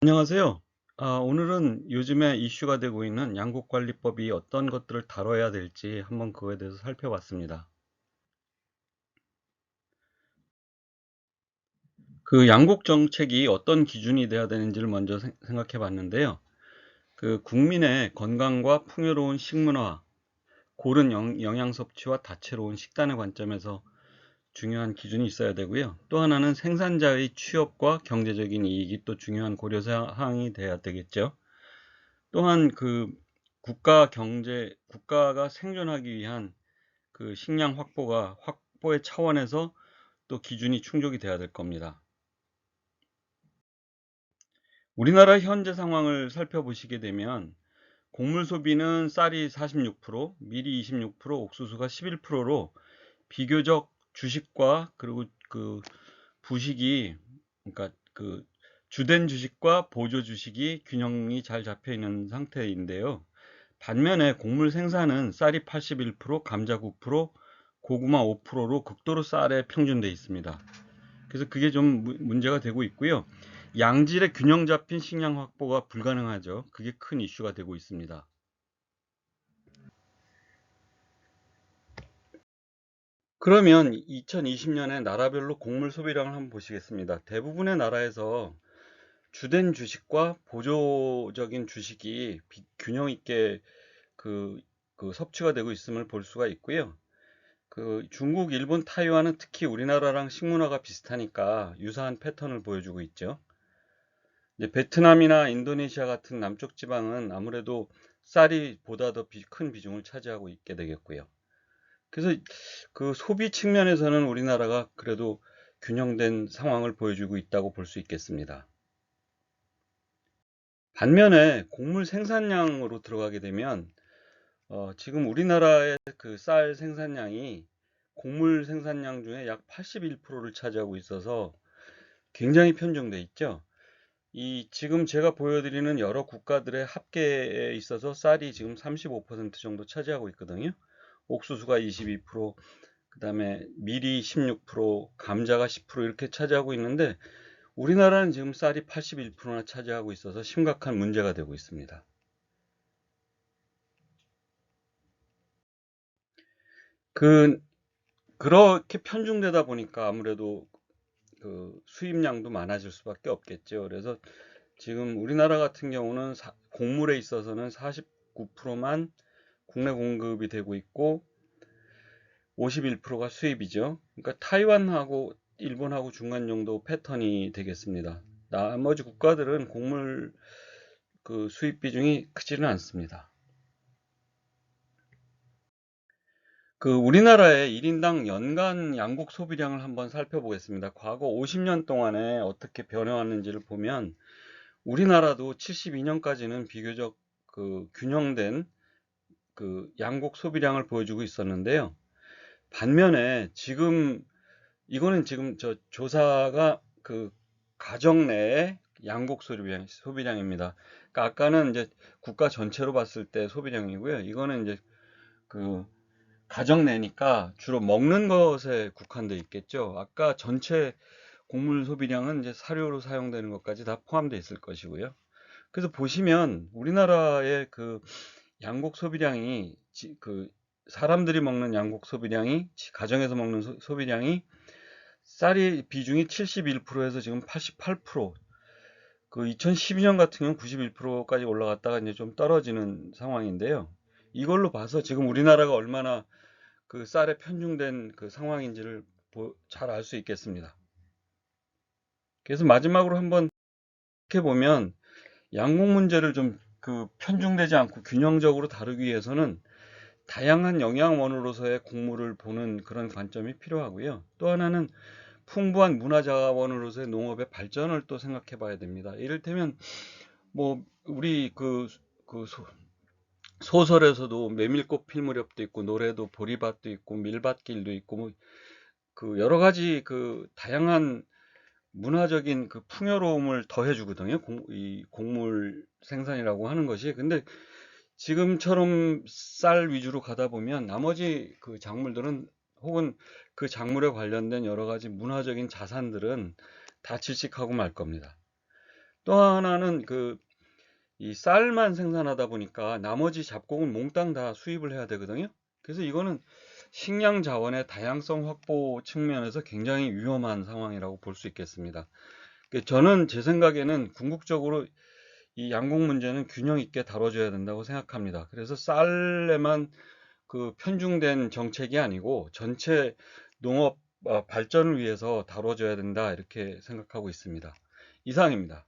안녕하세요. 오늘은 요즘에 이슈가 되고 있는 양국관리법이 어떤 것들을 다뤄야 될지 한번 그거에 대해서 살펴봤습니다. 그 양국 정책이 어떤 기준이 돼야 되는지를 먼저 생각해 봤는데요. 그 국민의 건강과 풍요로운 식문화, 고른 영양 섭취와 다채로운 식단의 관점에서 중요한 기준이 있어야 되고요. 또 하나는 생산자의 취업과 경제적인 이익이 또 중요한 고려 사항이 돼야 되겠죠. 또한 그 국가가 생존하기 위한 그 식량 확보의 차원에서 또 기준이 충족이 돼야 될 겁니다. 우리나라 현재 상황을 살펴보시게 되면 곡물 소비는 쌀이 46%, 밀이 26%, 옥수수가 11%로 비교적 주식과 그리고 그 부식이 그러니까 그 주된 주식과 보조 주식이 균형이 잘 잡혀 있는 상태인데요. 반면에 곡물 생산은 쌀이 81%, 감자 9%, 고구마 5%로 극도로 쌀에 평준돼 있습니다. 그래서 그게 좀 문제가 되고 있고요. 양질의 균형 잡힌 식량 확보가 불가능하죠. 그게 큰 이슈가 되고 있습니다. 그러면 2020년에 나라별로 곡물 소비량을 한번 보시겠습니다. 대부분의 나라에서 주된 주식과 보조적인 주식이 균형 있게 그, 그 섭취가 되고 있음을 볼 수가 있고요. 그 중국, 일본, 타이완은 특히 우리나라랑 식문화가 비슷하니까 유사한 패턴을 보여주고 있죠. 이제 베트남이나 인도네시아 같은 남쪽 지방은 아무래도 쌀이 보다 더 큰 비중을 차지하고 있게 되겠고요. 그래서 그 소비 측면에서는 우리나라가 그래도 균형된 상황을 보여주고 있다고 볼 수 있겠습니다. 반면에 곡물 생산량으로 들어가게 되면 지금 우리나라의 그 쌀 생산량이 곡물 생산량 중에 약 81%를 차지하고 있어서 굉장히 편중돼 있죠. 이 지금 제가 보여드리는 여러 국가들의 합계에 있어서 쌀이 지금 35% 정도 차지하고 있거든요. 옥수수가 22%, 그다음에 밀이 16%, 감자가 10% 이렇게 차지하고 있는데 우리나라는 지금 쌀이 81%나 차지하고 있어서 심각한 문제가 되고 있습니다. 그 그렇게 편중되다 보니까 아무래도 그 수입량도 많아질 수밖에 없겠죠. 그래서 지금 우리나라 같은 경우는 곡물에 있어서는 49%만 국내 공급이 되고 있고 51%가 수입이죠. 그러니까 타이완하고 일본하고 중간 정도 패턴이 되겠습니다. 나머지 국가들은 곡물 그 수입 비중이 크지는 않습니다. 그 우리나라의 1인당 연간 양곡 소비량을 한번 살펴보겠습니다. 과거 50년 동안에 어떻게 변해왔는지를 보면 우리나라도 72년까지는 비교적 그 균형된 그 양곡 소비량을 보여주고 있었는데요. 반면에 지금 이거는 지금 저 조사가 그 가정 내의 양곡 소비량입니다. 그러니까 아까는 이제 국가 전체로 봤을 때 소비량이고요. 이거는 이제 그 가정 내니까 주로 먹는 것에 국한돼 있겠죠. 아까 전체 곡물 소비량은 이제 사료로 사용되는 것까지 다 포함되어 있을 것이고요. 그래서 보시면 우리나라의 그 양곡 소비량이 그 사람들이 먹는 양곡 소비량이 가정에서 먹는 소비량이 쌀이 비중이 71%에서 지금 88%, 그 2012년 같은 경우는 91%까지 올라갔다가 이제 좀 떨어지는 상황인데요. 이걸로 봐서 지금 우리나라가 얼마나 그 쌀에 편중된 그 상황인지를 잘 알 수 있겠습니다. 그래서 마지막으로 한번 이렇게 보면 양곡 문제를 좀 그 편중되지 않고 균형적으로 다루기 위해서는 다양한 영양원으로서의 곡물을 보는 그런 관점이 필요하고요. 또 하나는 풍부한 문화자원으로서의 농업의 발전을 또 생각해 봐야 됩니다. 이를테면 뭐 우리 그 소설에서도 메밀꽃 필 무렵도 있고 노래도 보리밭도 있고 밀밭길도 있고 뭐 그 여러 가지 그 다양한 문화적인 그 풍요로움을 더해주거든요. 이 곡물 생산이라고 하는 것이. 근데 지금처럼 쌀 위주로 가다 보면 나머지 그 작물들은 혹은 그 작물에 관련된 여러 가지 문화적인 자산들은 다 질식하고 말 겁니다. 또 하나는 이 쌀만 생산하다 보니까 나머지 잡곡은 몽땅 다 수입을 해야 되거든요. 그래서 이거는 식량 자원의 다양성 확보 측면에서 굉장히 위험한 상황이라고 볼 수 있겠습니다. 저는 제 생각에는 궁극적으로 이 양곡 문제는 균형 있게 다뤄줘야 된다고 생각합니다. 그래서 쌀에만 편중된 정책이 아니고 전체 농업 발전을 위해서 다뤄줘야 된다 이렇게 생각하고 있습니다. 이상입니다.